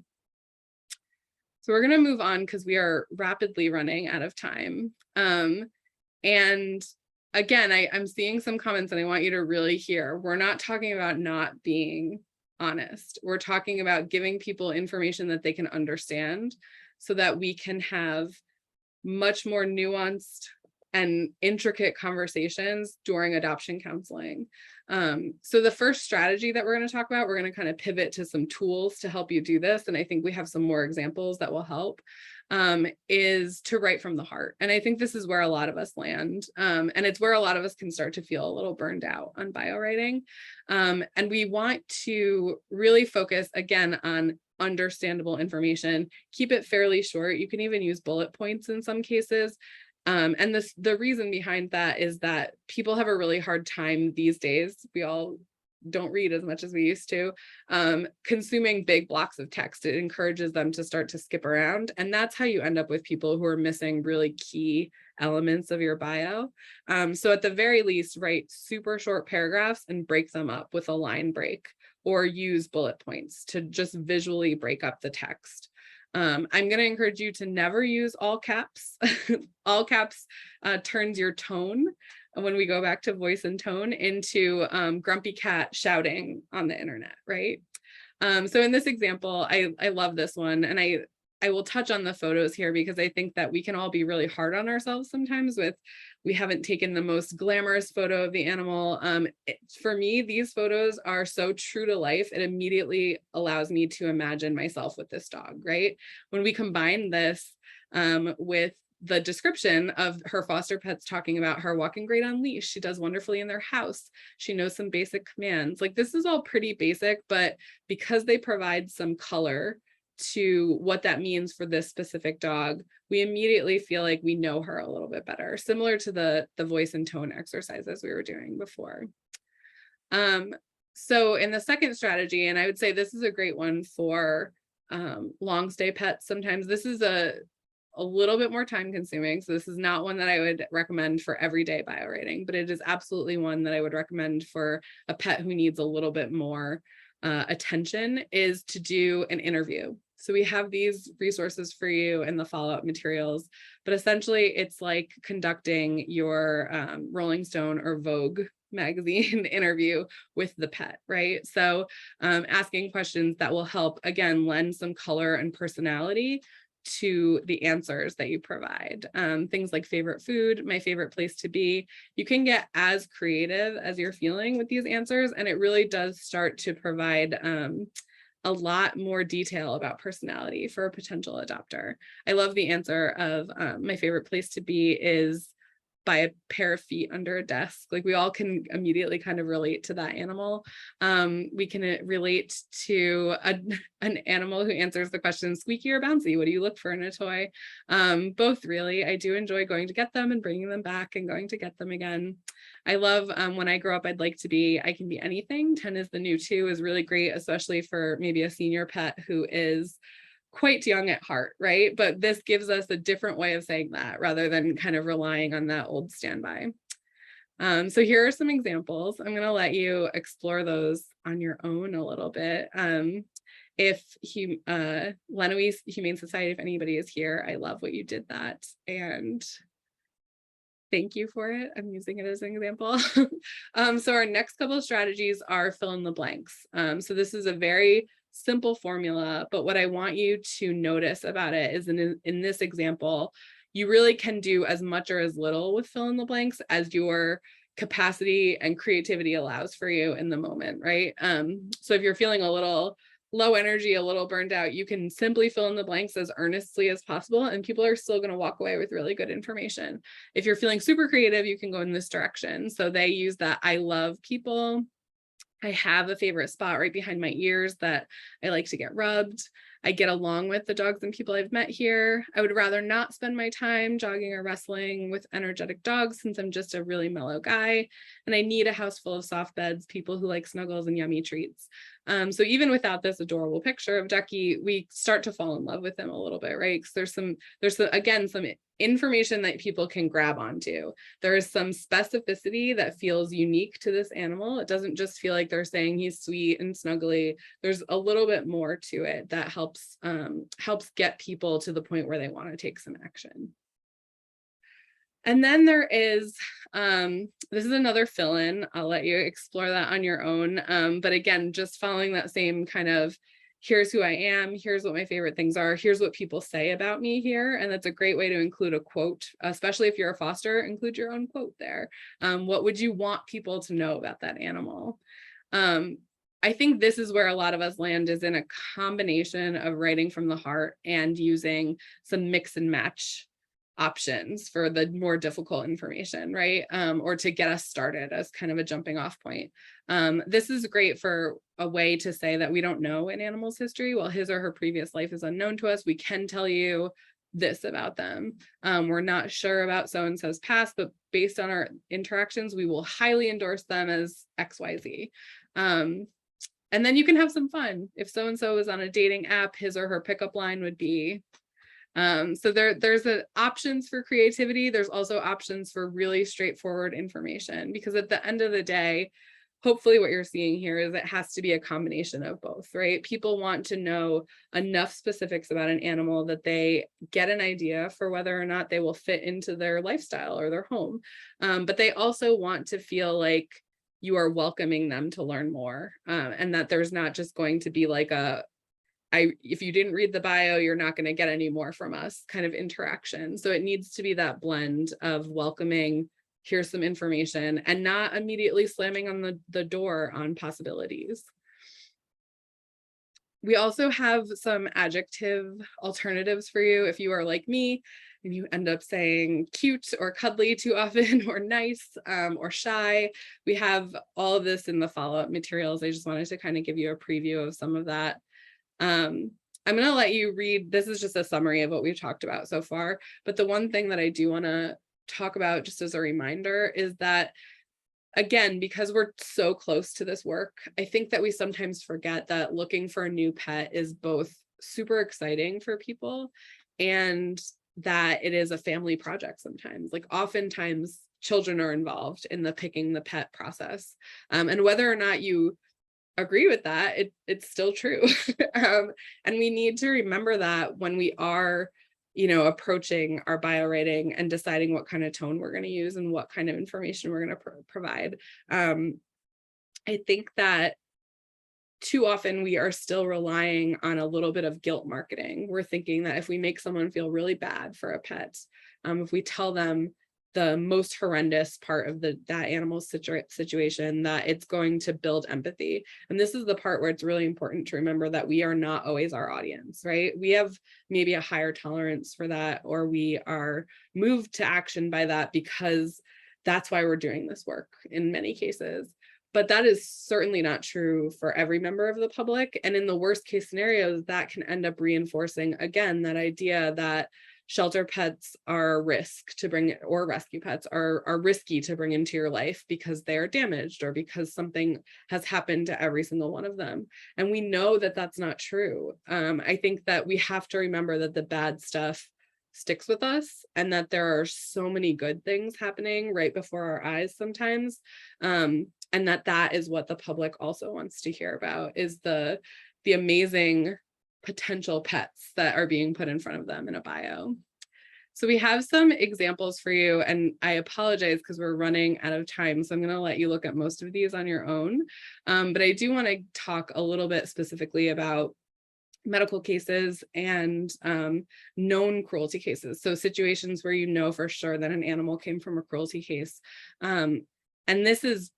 A: So we're going to move on because we are rapidly running out of time. And again, I'm seeing some comments and I want you to really hear, we're not talking about not being honest. We're talking about giving people information that they can understand so that we can have much more nuanced and intricate conversations during adoption counseling. So the first strategy that we're going to talk about, we're going to kind of pivot to some tools to help you do this. And I think we have some more examples that will help, is to write from the heart. And I think this is where a lot of us land. And it's where a lot of us can start to feel a little burned out on bio writing. And we want to really focus again on understandable information, keep it fairly short. You can even use bullet points in some cases. And the reason behind that is that people have a really hard time these days. We all don't read as much as we used to, consuming big blocks of text. It encourages them to start to skip around. And that's how you end up with people who are missing really key elements of your bio. So at the very least, write super short paragraphs and break them up with a line break, or use bullet points to just visually break up the text. I'm going to encourage you to never use all caps. All caps turns your tone, when we go back to voice and tone, into grumpy cat shouting on the internet, right? So in this example, I love this one, and I will touch on the photos here because I think that we can all be really hard on ourselves sometimes with, we haven't taken the most glamorous photo of the animal. For me, these photos are so true to life. It immediately allows me to imagine myself with this dog, right? When we combine this with the description of her foster pets talking about her walking great on leash, she does wonderfully in their house, she knows some basic commands. Like, this is all pretty basic, but because they provide some color to what that means for this specific dog, we immediately feel like we know her a little bit better, similar to the voice and tone exercises we were doing before. So in the second strategy, and I would say this is a great one for long stay pets. Sometimes this is a little bit more time consuming. So this is not one that I would recommend for everyday biorating, but it is absolutely one that I would recommend for a pet who needs a little bit more attention, is to do an interview. So we have these resources for you in the follow-up materials, but essentially it's like conducting your Rolling Stone or Vogue magazine interview with the pet, right? So asking questions that will help, again, lend some color and personality to the answers that you provide. Things like favorite food, my favorite place to be. You can get as creative as you're feeling with these answers, and it really does start to provide a lot more detail about personality for a potential adopter. I love the answer of my favorite place to be is by a pair of feet under a desk. Like, we all can immediately kind of relate to that animal. We can relate to an animal who answers the question, squeaky or bouncy, what do you look for in a toy? Both really. I do enjoy going to get them and bringing them back and going to get them again. I love when I grow up, I'd like to be, I can be anything. 10 is the new 2 is really great, especially for maybe a senior pet who is quite young at heart, right? But this gives us a different way of saying that rather than kind of relying on that old standby. So here are some examples. I'm going to let you explore those on your own a little bit. If Lenawee Humane Society, if anybody is here, I love what you did that, and thank you for it. I'm using it as an example. So our next couple of strategies are fill in the blanks. So this is a very simple formula, but what I want you to notice about it is in this example, you really can do as much or as little with fill in the blanks as your capacity and creativity allows for you in the moment, right? So if you're feeling a little low energy, a little burned out, you can simply fill in the blanks as earnestly as possible, and people are still going to walk away with really good information. If you're feeling super creative, you can go in this direction. So they use that I love people. I have a favorite spot right behind my ears that I like to get rubbed. I get along with the dogs and people I've met here. I would rather not spend my time jogging or wrestling with energetic dogs since I'm just a really mellow guy. And I need a house full of soft beds, people who like snuggles and yummy treats. So even without this adorable picture of Ducky, we start to fall in love with him a little bit, right? Because there's again, some information that people can grab onto. There is some specificity that feels unique to this animal. It doesn't just feel like they're saying he's sweet and snuggly. There's a little bit more to it that helps get people to the point where they want to take some action. And then there is, this is another fill-in. I'll let you explore that on your own. But again, just following that same kind of, here's who I am, here's what my favorite things are, here's what people say about me here. And that's a great way to include a quote, especially if you're a foster, include your own quote there. What would you want people to know about that animal? I think this is where a lot of us land, is in a combination of writing from the heart and using some mix and match options for the more difficult information, right? Or to get us started as kind of a jumping off point. This is great for a way to say that we don't know an animal's history. While his or her previous life is unknown to us, we can tell you this about them. We're not sure about so-and-so's past, but based on our interactions, we will highly endorse them as XYZ. And then you can have some fun. If so-and-so is on a dating app, his or her pickup line would be, so there's options for creativity. There's also options for really straightforward information, because at the end of the day, hopefully what you're seeing here is it has to be a combination of both, right? People want to know enough specifics about an animal that they get an idea for whether or not they will fit into their lifestyle or their home. But they also want to feel like you are welcoming them to learn more, and that there's not just going to be like if you didn't read the bio, you're not going to get any more from us kind of interaction. So it needs to be that blend of welcoming, here's some information, and not immediately slamming on the door on possibilities. We also have some adjective alternatives for you if you are like me and you end up saying cute or cuddly too often, or nice, or shy. We have all of this in the follow-up materials. I just wanted to kind of give you a preview of some of that. I'm going to let you read. This is just a summary of what we've talked about so far. But the one thing that I do want to talk about just as a reminder is that, again, because we're so close to this work, I think that we sometimes forget that looking for a new pet is both super exciting for people and that it is a family project sometimes. Like oftentimes children are involved in the picking the pet process. And whether or not you agree with that, it's still true. And we need to remember that when we are, approaching our bio rating and deciding what kind of tone we're going to use and what kind of information we're going to provide. I think that too often we are still relying on a little bit of guilt marketing. We're thinking that if we make someone feel really bad for a pet, if we tell them the most horrendous part of that animal's situation, that it's going to build empathy. And this is the part where it's really important to remember that we are not always our audience, right? We have maybe a higher tolerance for that, or we are moved to action by that because that's why we're doing this work in many cases. But that is certainly not true for every member of the public. And in the worst case scenarios, that can end up reinforcing, again, that idea that shelter pets are a risk to bring, or rescue pets are risky to bring into your life because they're damaged or because something has happened to every single one of them. And we know that that's not true. I think that we have to remember that the bad stuff sticks with us and that there are so many good things happening right before our eyes sometimes. And that is what the public also wants to hear about, is the amazing potential pets that are being put in front of them in a bio. So we have some examples for you, and I apologize because we're running out of time, so I'm going to let you look at most of these on your own. But I do want to talk a little bit specifically about medical cases and known cruelty cases. So situations where you know for sure that an animal came from a cruelty case. And this is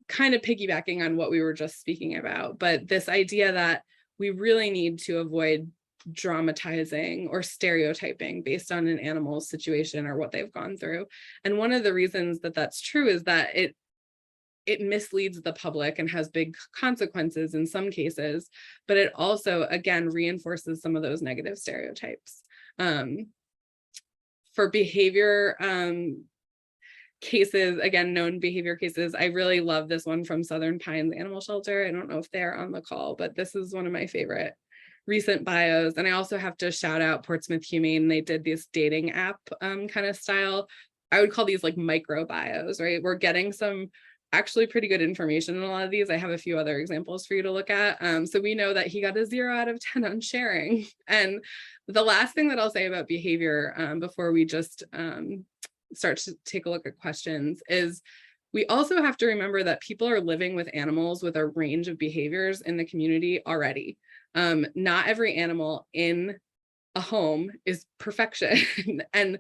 A: kind of piggybacking on what we were just speaking about, but this idea that we really need to avoid dramatizing or stereotyping based on an animal's situation or what they've gone through. And one of the reasons that that's true is that it misleads the public and has big consequences in some cases, but it also, again, reinforces some of those negative stereotypes. For behavior cases, again, known behavior cases, I really love this one from Southern Pines Animal Shelter. I don't know if they're on the call, but this is one of my favorite recent bios. And I also have to shout out Portsmouth Humane. They did this dating app kind of style. I would call these like micro bios, right? We're getting some actually pretty good information in a lot of these. I have a few other examples for you to look at. So we know that he got a 0 out of 10 on sharing. And the last thing that I'll say about behavior before we just start to take a look at questions is we also have to remember that people are living with animals with a range of behaviors in the community already. Not every animal in a home is perfection. And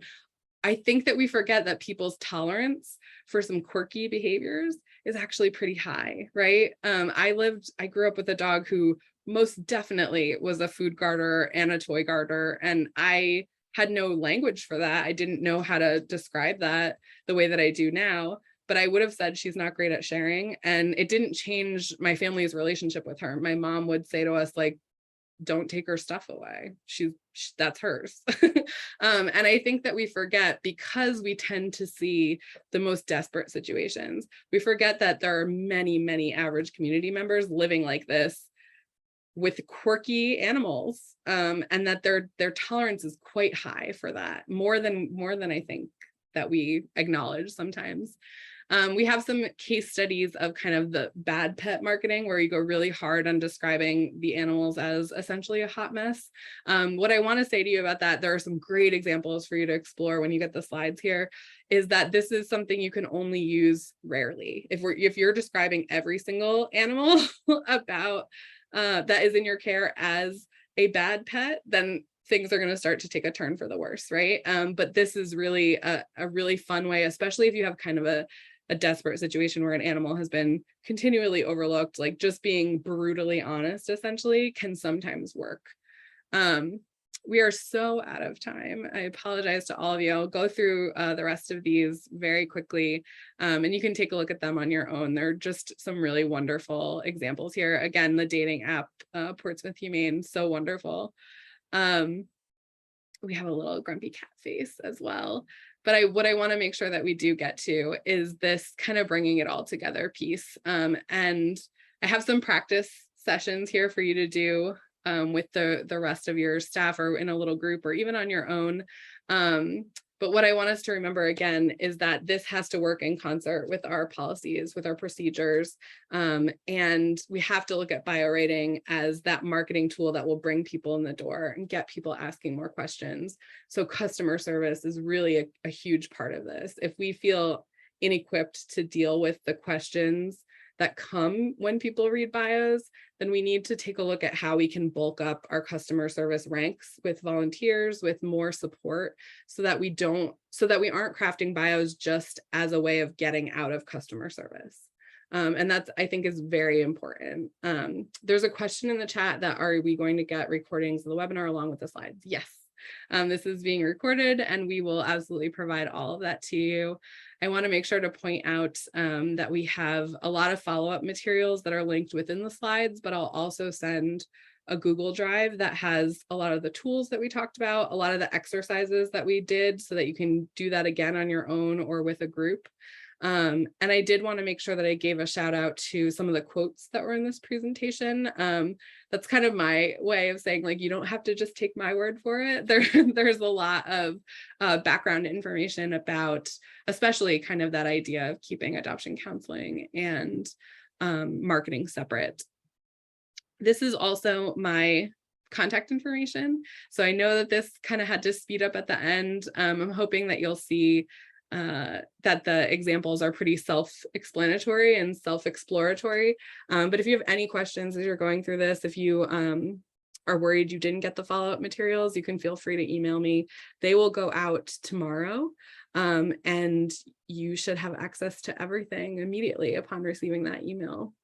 A: I think that we forget that people's tolerance for some quirky behaviors is actually pretty high, right? I grew up with a dog who most definitely was a food guarder and a toy guarder, and I had no language for that. I didn't know how to describe that the way that I do now, but I would have said she's not great at sharing, and it didn't change my family's relationship with her. My mom would say to us, like, don't take her stuff away. That's hers. And I think that we forget, because we tend to see the most desperate situations, we forget that there are many, many average community members living like this with quirky animals, and that their tolerance is quite high for that, more than I think that we acknowledge sometimes. We have some case studies of kind of the bad pet marketing where you go really hard on describing the animals as essentially a hot mess. What I want to say to you about that, there are some great examples for you to explore when you get the slides here, is that this is something you can only use rarely. If you're describing every single animal about that is in your care as a bad pet, then things are going to start to take a turn for the worse, right? But this is really a really fun way, especially if you have kind of a desperate situation where an animal has been continually overlooked. Like, just being brutally honest essentially can sometimes work. we are so out of time. I apologize to all of you. I'll go through the rest of these very quickly, and you can take a look at them on your own. They're just some really wonderful examples here. Again, the dating app, Portsmouth Humane, so wonderful. We have a little grumpy cat face as well. But what I want to make sure that we do get to is this kind of bringing it all together piece. And I have some practice sessions here for you to do with the rest of your staff or in a little group or even on your own. But what I want us to remember again is that this has to work in concert with our policies, with our procedures. And we have to look at bio rating as that marketing tool that will bring people in the door and get people asking more questions. So customer service is really a huge part of this. If we feel inequipped to deal with the questions that come when people read bios, then we need to take a look at how we can bulk up our customer service ranks with volunteers, with more support, so that we aren't crafting bios just as a way of getting out of customer service. And that's, I think, is very important. There's a question in the chat that, are we going to get recordings of the webinar along with the slides? Yes. This is being recorded and we will absolutely provide all of that to you. I want to make sure to point out that we have a lot of follow-up materials that are linked within the slides, but I'll also send a Google Drive that has a lot of the tools that we talked about, a lot of the exercises that we did, so that you can do that again on your own or with a group. And I did want to make sure that I gave a shout out to some of the quotes that were in this presentation. That's kind of my way of saying, like, you don't have to just take my word for it. There's a lot of background information about, especially kind of that idea of keeping adoption counseling and marketing separate. This is also my contact information. So I know that this kind of had to speed up at the end. I'm hoping that you'll see that the examples are pretty self-explanatory and self-exploratory. But if you have any questions as you're going through this, if you are worried you didn't get the follow-up materials, you can feel free to email me. They will go out tomorrow, and you should have access to everything immediately upon receiving that email.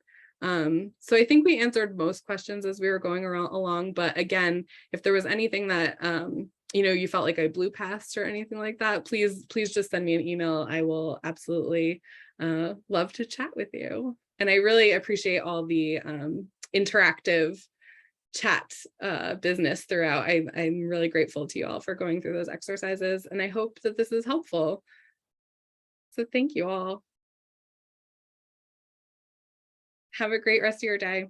A: So I think we answered most questions as we were going along, but again, if there was anything that you felt like I blew past or anything like that, please just send me an email. I will absolutely love to chat with you. And I really appreciate all the interactive chat business throughout. I'm really grateful to you all for going through those exercises, and I hope that this is helpful. So thank you all. Have a great rest of your day.